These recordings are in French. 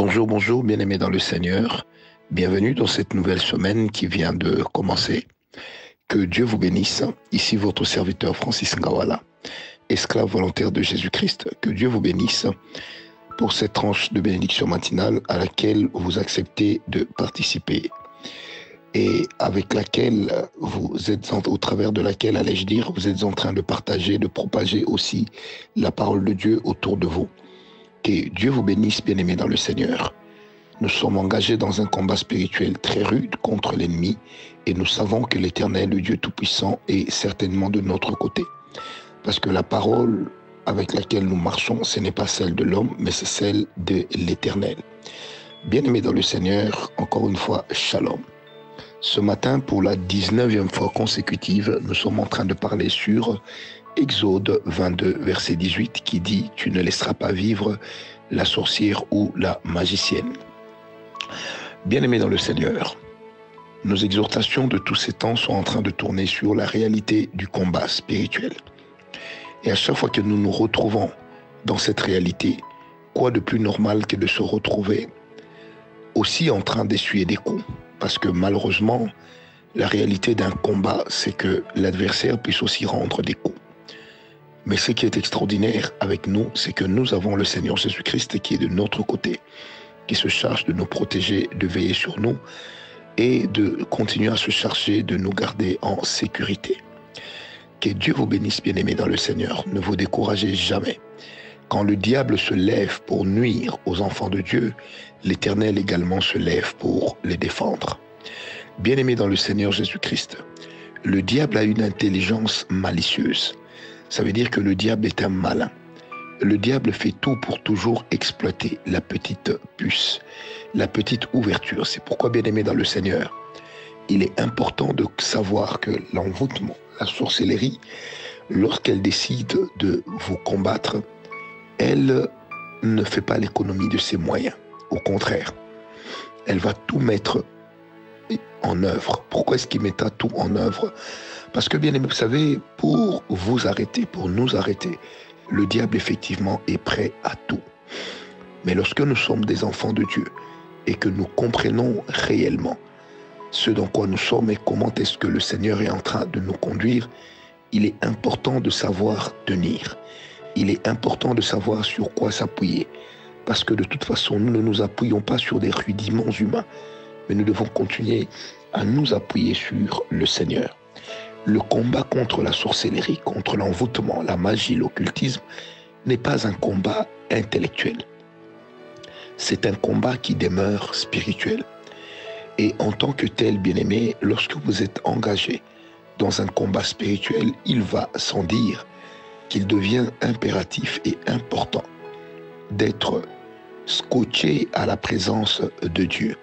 Bonjour, bonjour, bien-aimés dans le Seigneur. Bienvenue dans cette nouvelle semaine qui vient de commencer. Que Dieu vous bénisse. Ici votre serviteur Francis Ngawala, esclave volontaire de Jésus-Christ. Que Dieu vous bénisse pour cette tranche de bénédiction matinale à laquelle vous acceptez de participer et avec laquelle vous êtes, au travers de laquelle, allais-je dire, vous êtes en train de partager, de propager aussi la parole de Dieu autour de vous. Que Dieu vous bénisse, bien-aimés dans le Seigneur. Nous sommes engagés dans un combat spirituel très rude contre l'ennemi et nous savons que l'Éternel, le Dieu Tout-Puissant, est certainement de notre côté. Parce que la parole avec laquelle nous marchons, ce n'est pas celle de l'homme, mais c'est celle de l'Éternel. Bien-aimés dans le Seigneur, encore une fois, shalom. Ce matin, pour la 19e fois consécutive, nous sommes en train de parler sur Exode 22, verset 18, qui dit « Tu ne laisseras pas vivre la sorcière ou la magicienne ». Bien-aimés dans le Seigneur, nos exhortations de tous ces temps sont en train de tourner sur la réalité du combat spirituel. Et à chaque fois que nous nous retrouvons dans cette réalité, quoi de plus normal que de se retrouver aussi en train d'essuyer des coups? Parce que malheureusement, la réalité d'un combat, c'est que l'adversaire puisse aussi rendre des coups. Mais ce qui est extraordinaire avec nous, c'est que nous avons le Seigneur Jésus-Christ qui est de notre côté, qui se charge de nous protéger, de veiller sur nous et de continuer à se charger de nous garder en sécurité. Que Dieu vous bénisse, bien-aimés dans le Seigneur. Ne vous découragez jamais. Quand le diable se lève pour nuire aux enfants de Dieu, l'Éternel également se lève pour les défendre. Bien-aimés dans le Seigneur Jésus-Christ, le diable a une intelligence malicieuse. Ça veut dire que le diable est un malin. Le diable fait tout pour toujours exploiter la petite puce, la petite ouverture. C'est pourquoi, bien-aimés dans le Seigneur, il est important de savoir que l'envoûtement, la sorcellerie, lorsqu'elle décide de vous combattre, elle ne fait pas l'économie de ses moyens. Au contraire, elle va tout mettre en œuvre. Pourquoi est-ce qu'il mettra tout en œuvre? Parce que, bien aimé, vous savez, pour vous arrêter, pour nous arrêter, le diable, effectivement, est prêt à tout. Mais lorsque nous sommes des enfants de Dieu et que nous comprenons réellement ce dans quoi nous sommes et comment est-ce que le Seigneur est en train de nous conduire, il est important de savoir tenir. Il est important de savoir sur quoi s'appuyer. Parce que de toute façon, nous ne nous appuyons pas sur des rudiments humains, mais nous devons continuer à nous appuyer sur le Seigneur. Le combat contre la sorcellerie, contre l'envoûtement, la magie, l'occultisme, n'est pas un combat intellectuel. C'est un combat qui demeure spirituel. Et en tant que tel, bien-aimé, lorsque vous êtes engagé dans un combat spirituel, il va sans dire qu'il devient impératif et important d'être scotché à la présence de Dieu.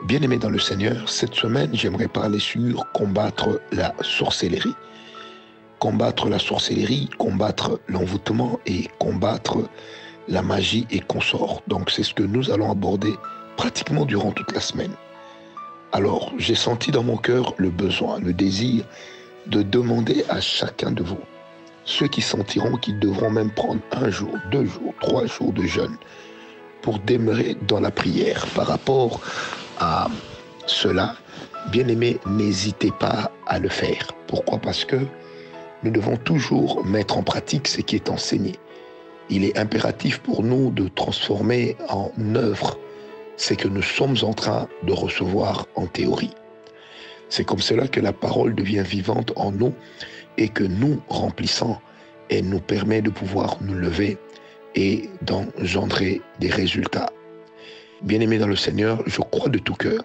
Bien-aimés dans le Seigneur, cette semaine, j'aimerais parler sur combattre la sorcellerie. Combattre la sorcellerie, combattre l'envoûtement et combattre la magie et consorts. Donc, c'est ce que nous allons aborder pratiquement durant toute la semaine. Alors, j'ai senti dans mon cœur le besoin, le désir de demander à chacun de vous, ceux qui sentiront qu'ils devront même prendre 1 jour, 2 jours, 3 jours de jeûne pour demeurer dans la prière par rapport à cela, bien-aimés, n'hésitez pas à le faire. Pourquoi? Parce que nous devons toujours mettre en pratique ce qui est enseigné. Il est impératif pour nous de transformer en œuvre ce que nous sommes en train de recevoir en théorie. C'est comme cela que la parole devient vivante en nous et que nous remplissons et nous permet de pouvoir nous lever et d'engendrer des résultats. Bien-aimés dans le Seigneur, je crois de tout cœur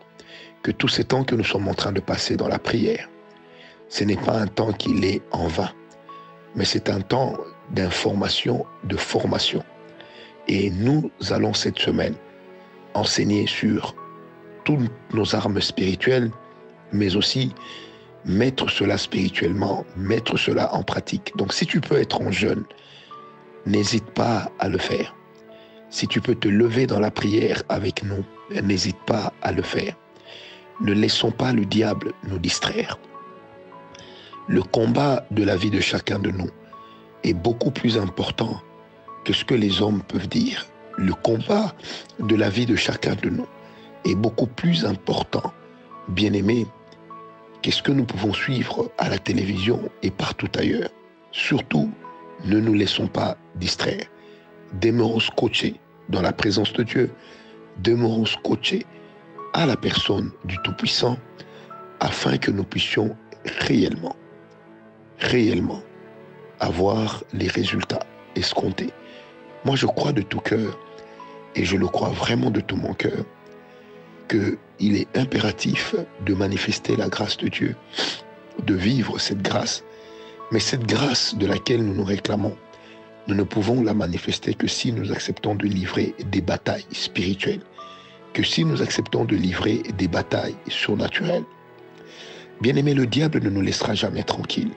que tous ces temps que nous sommes en train de passer dans la prière, ce n'est pas un temps qui est en vain, mais c'est un temps d'information, de formation. Et nous allons cette semaine enseigner sur toutes nos armes spirituelles, mais aussi mettre cela spirituellement, mettre cela en pratique. Donc si tu peux être en jeûne, n'hésite pas à le faire. Si tu peux te lever dans la prière avec nous, n'hésite pas à le faire. Ne laissons pas le diable nous distraire. Le combat de la vie de chacun de nous est beaucoup plus important que ce que les hommes peuvent dire. le combat de la vie de chacun de nous est beaucoup plus important, bien-aimés, qu'est-ce que nous pouvons suivre à la télévision et partout ailleurs. Surtout, ne nous laissons pas distraire. Demeurons scotchés dans la présence de Dieu. Demeurons scotchés à la personne du Tout-Puissant afin que nous puissions réellement avoir les résultats escomptés. Moi, je crois de tout cœur, et je le crois vraiment de tout mon cœur, qu'il est impératif de manifester la grâce de Dieu, de vivre cette grâce. Mais cette grâce de laquelle nous nous réclamons, nous ne pouvons la manifester que si nous acceptons de livrer des batailles spirituelles, que si nous acceptons de livrer des batailles surnaturelles. Bien-aimé, le diable ne nous laissera jamais tranquilles.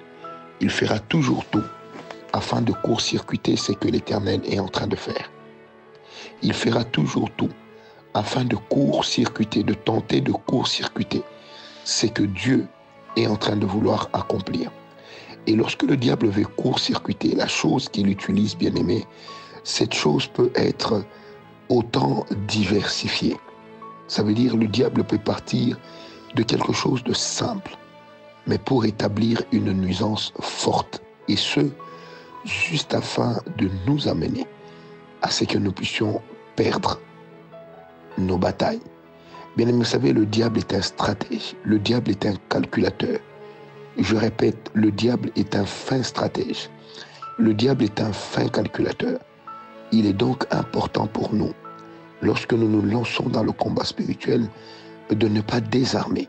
Il fera toujours tout afin de court-circuiter ce que l'Éternel est en train de faire. Il fera toujours tout afin de court-circuiter, de tenter de court-circuiter ce que Dieu est en train de vouloir accomplir. Et lorsque le diable veut court-circuiter la chose qu'il utilise, bien-aimé, cette chose peut être autant diversifiée. Ça veut dire que le diable peut partir de quelque chose de simple, mais pour établir une nuisance forte. Et ce, juste afin de nous amener à ce que nous puissions perdre nos batailles. Bien-aimé, vous savez, le diable est un stratège, le diable est un calculateur. Je répète, le diable est un fin stratège. Le diable est un fin calculateur. Il est donc important pour nous, lorsque nous nous lançons dans le combat spirituel, de ne pas désarmer.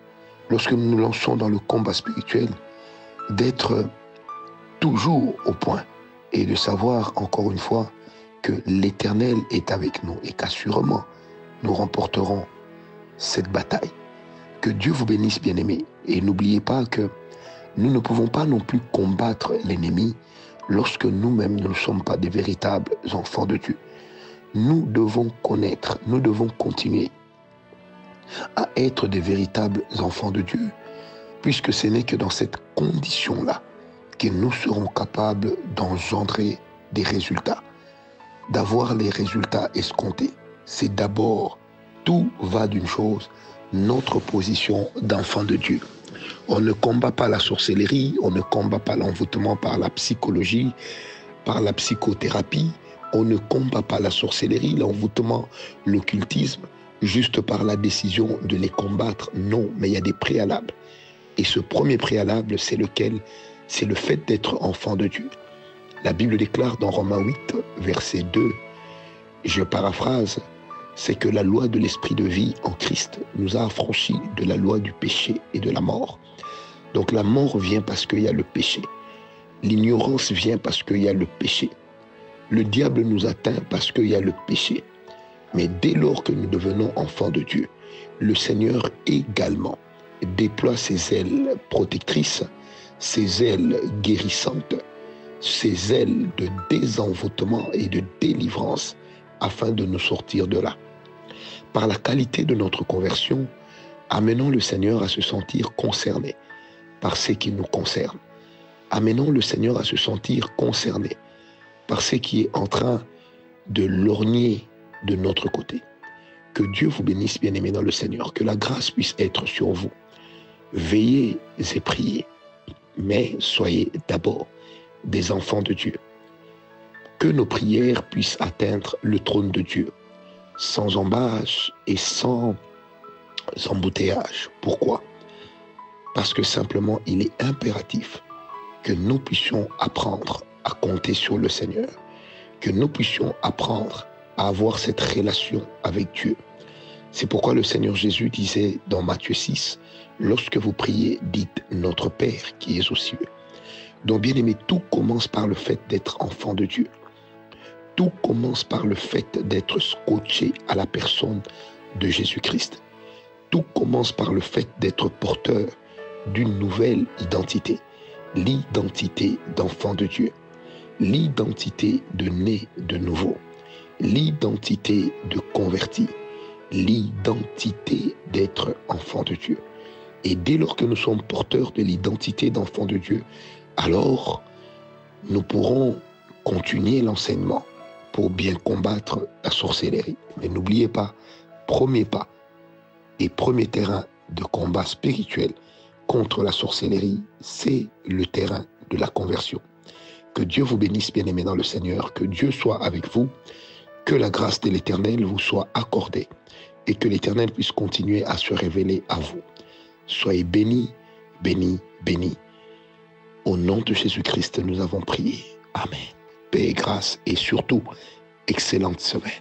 Lorsque nous nous lançons dans le combat spirituel, d'être toujours au point et de savoir, encore une fois, que l'Éternel est avec nous et qu'assurément, nous remporterons cette bataille. Que Dieu vous bénisse, bien-aimés. Et n'oubliez pas que nous ne pouvons pas non plus combattre l'ennemi lorsque nous-mêmes ne sommes pas des véritables enfants de Dieu. Nous devons connaître, nous devons continuer à être des véritables enfants de Dieu, puisque ce n'est que dans cette condition-là que nous serons capables d'engendrer des résultats, d'avoir les résultats escomptés. C'est d'abord, tout va d'une chose, notre position d'enfant de Dieu. On ne combat pas la sorcellerie, on ne combat pas l'envoûtement par la psychologie, par la psychothérapie, on ne combat pas la sorcellerie, l'envoûtement, l'occultisme, juste par la décision de les combattre. Non, mais il y a des préalables. Et ce premier préalable, c'est lequel? C'est le fait d'être enfant de Dieu. La Bible déclare dans Romains 8, verset 2, je paraphrase, c'est que la loi de l'esprit de vie en Christ nous a affranchis de la loi du péché et de la mort. Donc la mort vient parce qu'il y a le péché. L'ignorance vient parce qu'il y a le péché. Le diable nous atteint parce qu'il y a le péché. Mais dès lors que nous devenons enfants de Dieu, le Seigneur également déploie ses ailes protectrices, ses ailes guérissantes, ses ailes de désenvoûtement et de délivrance afin de nous sortir de là. Par la qualité de notre conversion, amenons le Seigneur à se sentir concerné par ce qui nous concerne. Amenons le Seigneur à se sentir concerné par ce qui est en train de lorgner de notre côté. Que Dieu vous bénisse, bien-aimés dans le Seigneur, que la grâce puisse être sur vous. Veillez et priez, mais soyez d'abord des enfants de Dieu. Que nos prières puissent atteindre le trône de Dieu, sans embâche et sans embouteillage. Pourquoi? Parce que simplement, il est impératif que nous puissions apprendre à compter sur le Seigneur, que nous puissions apprendre à avoir cette relation avec Dieu. C'est pourquoi le Seigneur Jésus disait dans Matthieu 6, lorsque vous priez, dites notre Père qui est aux cieux. Donc bien aimé, tout commence par le fait d'être enfant de Dieu. Tout commence par le fait d'être scotché à la personne de Jésus-Christ. Tout commence par le fait d'être porteur d'une nouvelle identité. L'identité d'enfant de Dieu. L'identité de né de nouveau. L'identité de converti. L'identité d'être enfant de Dieu. Et dès lors que nous sommes porteurs de l'identité d'enfant de Dieu, alors nous pourrons continuer l'enseignement pour bien combattre la sorcellerie. Mais n'oubliez pas, premier pas et premier terrain de combat spirituel contre la sorcellerie, c'est le terrain de la conversion. Que Dieu vous bénisse, bien-aimés dans le Seigneur, que Dieu soit avec vous, que la grâce de l'Éternel vous soit accordée et que l'Éternel puisse continuer à se révéler à vous. Soyez bénis, bénis, bénis. Au nom de Jésus-Christ, nous avons prié. Amen. Paix et grâce et surtout, excellente semaine.